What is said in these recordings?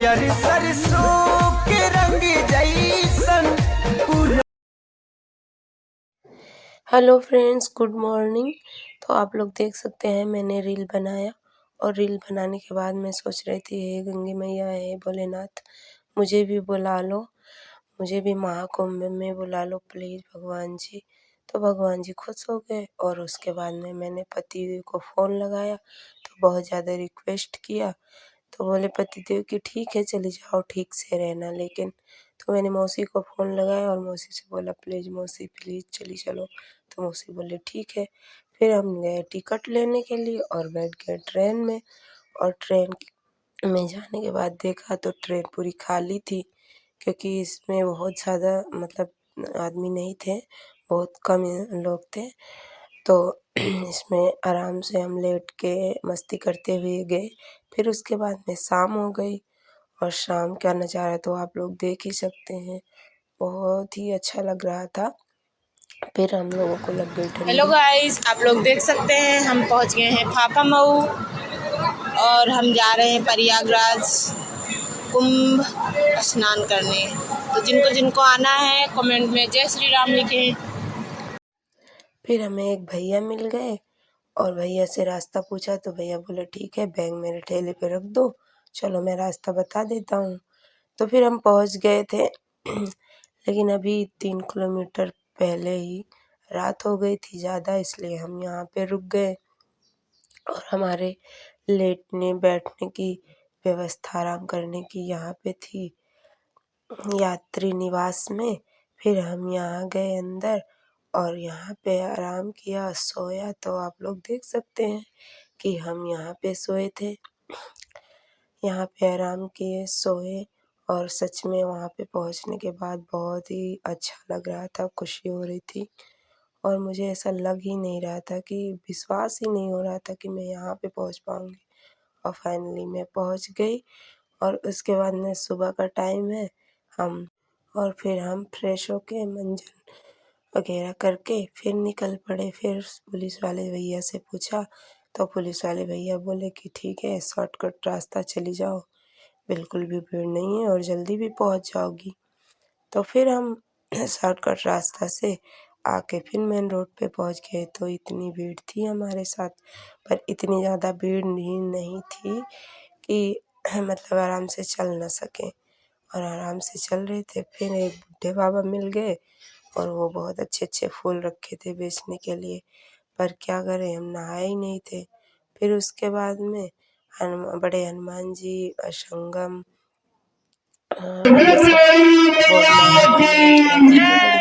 सरसों के रंग जैसन पूरा। Hello friends, good morning. तो आप लोग देख सकते हैं मैंने रील बनाया और रील बनाने के बाद मैं सोच रही थी, हे गंगे मैया, हे भोलेनाथ, मुझे भी बुला लो, मुझे भी महाकुंभ में बुला लो प्लीज़ भगवान जी। तो भगवान जी खुश हो गए और उसके बाद में मैंने पति को फ़ोन लगाया तो बहुत ज़्यादा रिक्वेस्ट किया। तो बोले पतिदेव कि ठीक है चली जाओ, ठीक से रहना। लेकिन तो मैंने मौसी को फ़ोन लगाया और मौसी से बोला प्लीज़ मौसी प्लीज़ चली चलो। तो मौसी बोले ठीक है। फिर हम गए टिकट लेने के लिए और बैठ गए ट्रेन में। और ट्रेन में जाने के बाद देखा तो ट्रेन पूरी खाली थी, क्योंकि इसमें बहुत ज़्यादा मतलब आदमी नहीं थे, बहुत कम लोग थे। तो इसमें आराम से हम लेट के मस्ती करते हुए गए। फिर उसके बाद में शाम हो गई और शाम का नज़ारा तो आप लोग देख ही सकते हैं, बहुत ही अच्छा लग रहा था। फिर हम लोगों को लग गई हेलो ठंडी। गाइस, आप लोग देख सकते हैं हम पहुंच गए हैं फाफा मऊ और हम जा रहे हैं प्रयागराज कुंभ स्नान करने। तो जिनको जिनको आना है कमेंट में जय श्री राम लिखें। फिर हमें एक भैया मिल गए और भैया से रास्ता पूछा तो भैया बोले ठीक है, बैग मेरे ठेले पे रख दो, चलो मैं रास्ता बता देता हूँ। तो फिर हम पहुँच गए थे लेकिन अभी 3 किलोमीटर पहले ही रात हो गई थी ज़्यादा, इसलिए हम यहाँ पे रुक गए और हमारे लेटने बैठने की व्यवस्था आराम करने की यहाँ पे थी यात्री निवास में। फिर हम यहाँ गए अंदर और यहाँ पे आराम किया, सोया। तो आप लोग देख सकते हैं कि हम यहाँ पे सोए थे, यहाँ पे आराम किए, सोए। और सच में वहाँ पे पहुँचने के बाद बहुत ही अच्छा लग रहा था, खुशी हो रही थी और मुझे ऐसा लग ही नहीं रहा था, कि विश्वास ही नहीं हो रहा था कि मैं यहाँ पे पहुँच पाऊँगी। और फाइनली मैं पहुँच गई और उसके बाद में सुबह का टाइम है, हम और फिर हम फ्रेश होके मंजन वगैरह करके फिर निकल पड़े। फिर पुलिस वाले भैया से पूछा तो पुलिस वाले भैया बोले कि ठीक है, शॉर्टकट रास्ता चली जाओ, बिल्कुल भी भीड़ नहीं है और जल्दी भी पहुंच जाओगी। तो फिर हम शॉर्टकट रास्ता से आके फिर मेन रोड पे पहुंच गए। तो इतनी भीड़ थी हमारे साथ, पर इतनी ज़्यादा भीड़ नहीं थी कि मतलब आराम से चल ना सके, और आराम से चल रहे थे। फिर एक बूढ़े बाबा मिल गए और वो बहुत अच्छे फूल रखे थे बेचने के लिए, पर क्या करें, हम नहाए ही नहीं थे। फिर उसके बाद में बड़े हनुमान जी, संगम, ये सब बोर्ड मारा, वहाँ में तुरंत ही तो बढ़ गए।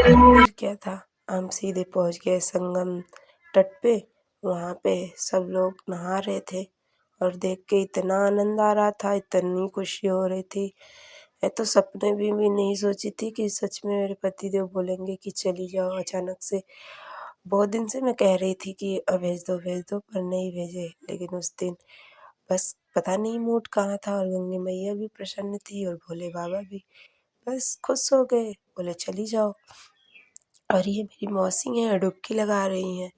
फिर क्या था, हम सीधे पहुंच गए संगम तट पे। वहाँ पे सब लोग नहा रहे थे और देख के इतना आनंद आ रहा था, इतनी खुशी हो रही थी। मैं तो सपने भी नहीं सोची थी कि सच में मेरे पतिदेव बोलेंगे कि चली जाओ अचानक से। बहुत दिन से मैं कह रही थी कि भेज दो, पर नहीं भेजे। लेकिन उस दिन बस पता नहीं मूड कहाँ था, और गंगे मैया भी प्रसन्न थी और भोले बाबा भी, बस खुश हो गए, बोले चली जाओ। और ये मेरी मौसी हैं, डुबकी लगा रही हैं।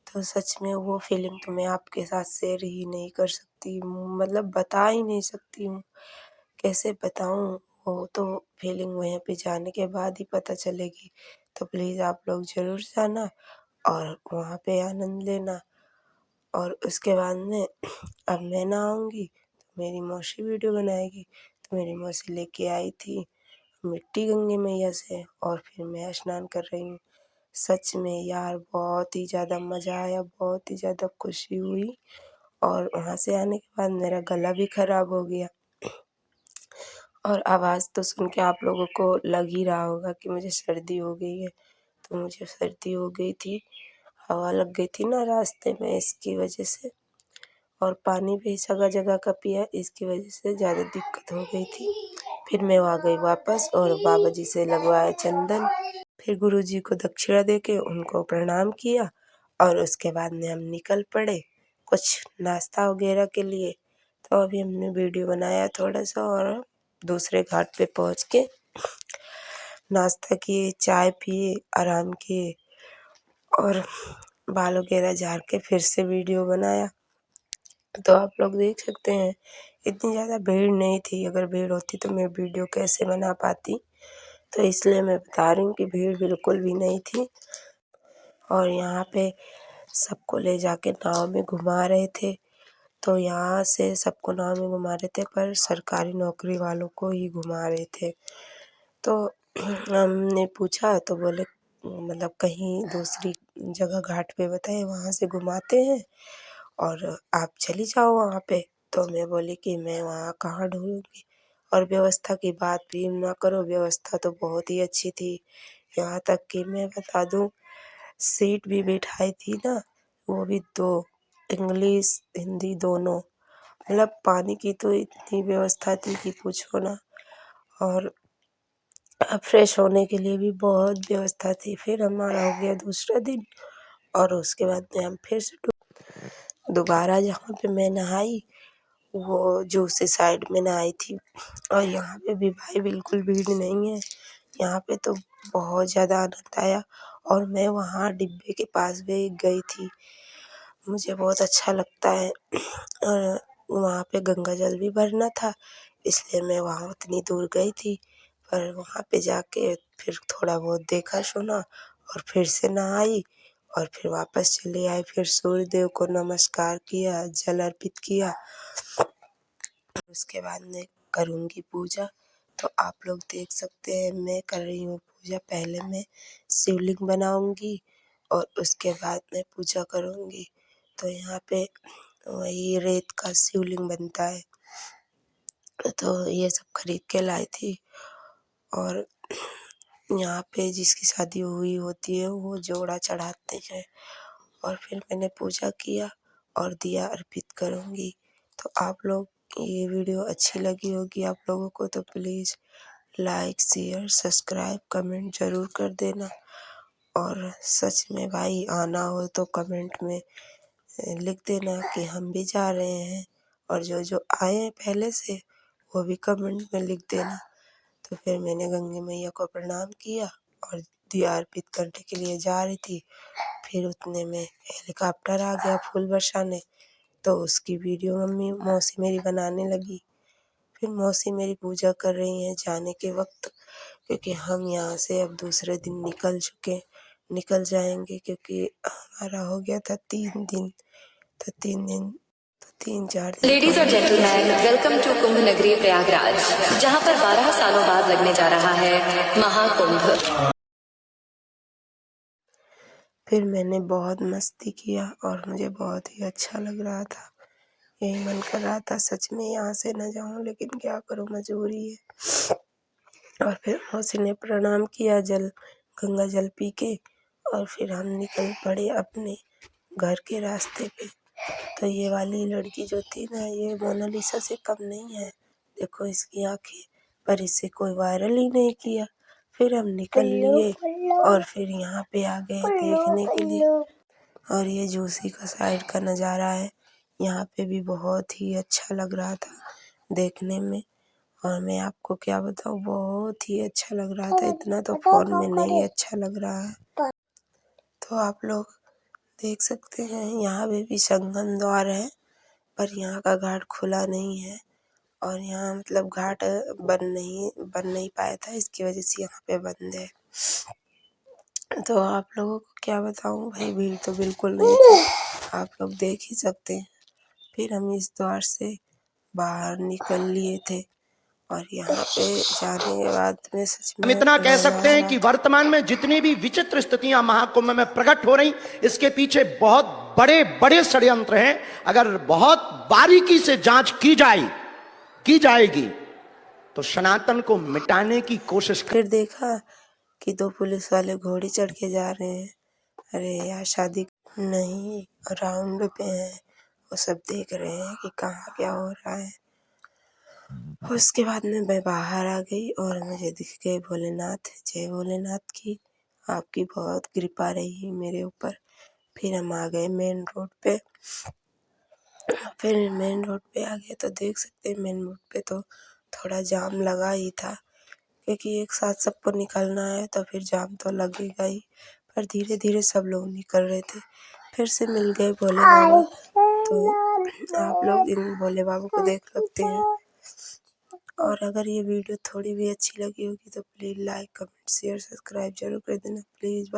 तो सच में वो फीलिंग तो मैं आपके साथ शेयर ही नहीं कर सकती, मतलब बता ही नहीं सकती हूँ, कैसे बताऊँ। वो तो फीलिंग वहाँ पे जाने के बाद ही पता चलेगी। तो प्लीज़ आप लोग ज़रूर जाना और वहाँ पे आनंद लेना। और उसके बाद में अब मैं ना आऊँगी तो मेरी मौसी वीडियो बनाएगी। तो मेरी मौसी लेके आई थी मिट्टी गंगे मैया से और फिर मैं स्नान कर रही हूँ। सच में यार बहुत ही ज़्यादा मज़ा आया, बहुत ही ज़्यादा खुशी हुई। और वहाँ से आने के बाद मेरा गला भी ख़राब हो गया और आवाज़ तो सुन के आप लोगों को लग ही रहा होगा कि मुझे सर्दी हो गई है। तो मुझे सर्दी हो गई थी, हवा लग गई थी ना रास्ते में, इसकी वजह से। और पानी भी जगह का पिया, इसकी वजह से ज़्यादा दिक्कत हो गई थी। फिर मैं आ गई वापस और बाबा जी से लगवाया चंदन। फिर गुरुजी को दक्षिणा देके उनको प्रणाम किया और उसके बाद में हम निकल पड़े कुछ नाश्ता वगैरह के लिए। तो अभी हमने वीडियो बनाया थोड़ा सा और दूसरे घाट पे पहुँच के नाश्ता किए, चाय पिए, आराम किए और बाल वगैरह झाड़ के फिर से वीडियो बनाया। तो आप लोग देख सकते हैं इतनी ज़्यादा भीड़ नहीं थी, अगर भीड़ होती तो मैं वीडियो कैसे बना पाती। तो इसलिए मैं बता रही हूँ कि भीड़ बिल्कुल भी नहीं थी। और यहाँ पे सबको ले जाके नाव में घुमा रहे थे। तो यहाँ से सबको नाव में घुमा रहे थे पर सरकारी नौकरी वालों को ही घुमा रहे थे। तो हमने पूछा तो बोले मतलब कहीं दूसरी जगह घाट पे बताए वहाँ से घुमाते हैं और आप चली जाओ वहाँ पे। तो मैं बोली कि मैं वहाँ कहाँ ढूँढूँगी, और व्यवस्था की बात भी ना करो, व्यवस्था तो बहुत ही अच्छी थी। यहाँ तक कि मैं बता दूँ सीट भी बिठाई थी ना, वो भी 2, इंग्लिश हिंदी दोनों। मतलब पानी की तो इतनी व्यवस्था थी कि पूछो ना। और फ्रेश होने के लिए भी बहुत व्यवस्था थी। फिर हमारा हो गया दूसरा दिन और उसके बाद में हम फिर से दोबारा जहाँ पे मैं नहाई वो दूसरी साइड में नहाई थी। और यहाँ पे भी भाई बिल्कुल भीड़ नहीं है, यहाँ पे तो बहुत ज़्यादा आनंद आया। और मैं वहाँ डिब्बे के पास भी गई थी, मुझे बहुत अच्छा लगता है। और वहाँ पे गंगा जल भी भरना था, इसलिए मैं वहाँ उतनी दूर गई थी। पर वहाँ पे जाके फिर थोड़ा बहुत देखा सुना और फिर से नहाई और फिर वापस चले आए। फिर सूर्य देव को नमस्कार किया, जल अर्पित किया। उसके बाद मैं करूँगी पूजा। तो आप लोग देख सकते हैं मैं कर रही हूँ पूजा। पहले मैं शिवलिंग बनाऊँगी और उसके बाद मैं पूजा करूँगी। तो यहाँ पे वही रेत का शिवलिंग बनता है, तो ये सब खरीद के लाई थी। और यहाँ पे जिसकी शादी हुई होती है वो जोड़ा चढ़ाते हैं। और फिर मैंने पूजा किया और दिया अर्पित करूँगी। तो आप लोग ये वीडियो अच्छी लगी होगी आप लोगों को तो please like, share, subscribe, comment ज़रूर कर देना। और सच में भाई आना हो तो कमेंट में लिख देना कि हम भी जा रहे हैं। और जो जो आए हैं पहले से वो भी कमेंट में लिख देना। तो फिर मैंने गंगे मैया को प्रणाम किया और दिया अर्पित करने के लिए जा रही थी। फिर उतने में हेलीकॉप्टर आ गया फूल बरसाने, तो उसकी वीडियो मौसी मेरी बनाने लगी। फिर मौसी मेरी पूजा कर रही हैं जाने के वक्त, क्योंकि हम यहाँ से अब दूसरे दिन निकल जाएंगे, क्योंकि हमारा हो गया था 3 दिन। तो 3-4 दिन लेडीज और जेंटलमैन, वेलकम टू कुंभ नगरी प्रयागराज, जहां पर 12 सालों बाद लगने जा रहा है महाकुंभ। फिर मैंने बहुत मस्ती किया और मुझे बहुत ही अच्छा लग रहा था। यही मन कर रहा था सच में यहाँ से न जाऊँ, लेकिन क्या करूँ मजबूरी है। और फिर मौसी ने प्रणाम किया गंगा जल पी के और फिर हम निकल पड़े अपने घर के रास्ते पे। तो ये वाली लड़की जो थी ना ये मोनालिसा से कम नहीं है, देखो इसकी आंखें, पर इसे कोई वायरल ही नहीं किया। फिर हम निकल लिए और फिर यहाँ पे आ गए देखने के लिए। और ये जोशी का साइड का नज़ारा है, यहाँ पे भी बहुत ही अच्छा लग रहा था देखने में। और मैं आपको क्या बताऊँ बहुत ही अच्छा लग रहा था, इतना तो फ़ोन में नहीं अच्छा लग रहा है। तो आप लोग देख सकते हैं यहाँ पे भी संगम द्वार है, पर यहाँ का घाट खुला नहीं है। और यहाँ मतलब घाट बन नहीं पाया था, इसकी वजह से यहाँ पे बंद है। तो आप लोगों को क्या बताऊँ भाई, भीड़ तो बिल्कुल नहीं थी, आप लोग देख ही सकते हैं। फिर हम इस द्वार से बाहर निकल लिए थे और यहाँ पे जाने के बाद में सच हम में इतना कह रोना सकते आ हैं रहा कि था। वर्तमान में जितनी भी विचित्र स्थितियां महाकुंभ में प्रकट हो रही, इसके पीछे बहुत बड़े बड़े षड्यंत्र हैं। अगर बहुत बारीकी से जांच की जाएगी तो सनातन को मिटाने की कोशिश फिर देखा कि 2 पुलिस वाले घोड़े चढ़ के जा रहे हैं। अरे यार शादी नहीं, राउंड पे हैं, वो सब देख रहे हैं कि कहाँ क्या हो रहा है। उसके बाद में मैं बाहर आ गई और मुझे दिख गए भोलेनाथ। जय भोलेनाथ की, आपकी बहुत कृपा रही मेरे ऊपर। फिर हम आ गए मेन रोड पे फिर मेन रोड पे आ गए तो देख सकते हैं मेन रोड पे तो थोड़ा जाम लगा ही था, क्योंकि एक साथ सबको निकलना है तो फिर जाम तो लगेगा ही। पर धीरे धीरे सब लोग निकल रहे थे। फिर से मिल गए भोले बाबा, तो आप लोग इन भोले बाबा को देख सकते हैं। और अगर ये वीडियो थोड़ी भी अच्छी लगी होगी तो please like comment share subscribe जरूर कर देना प्लीज़।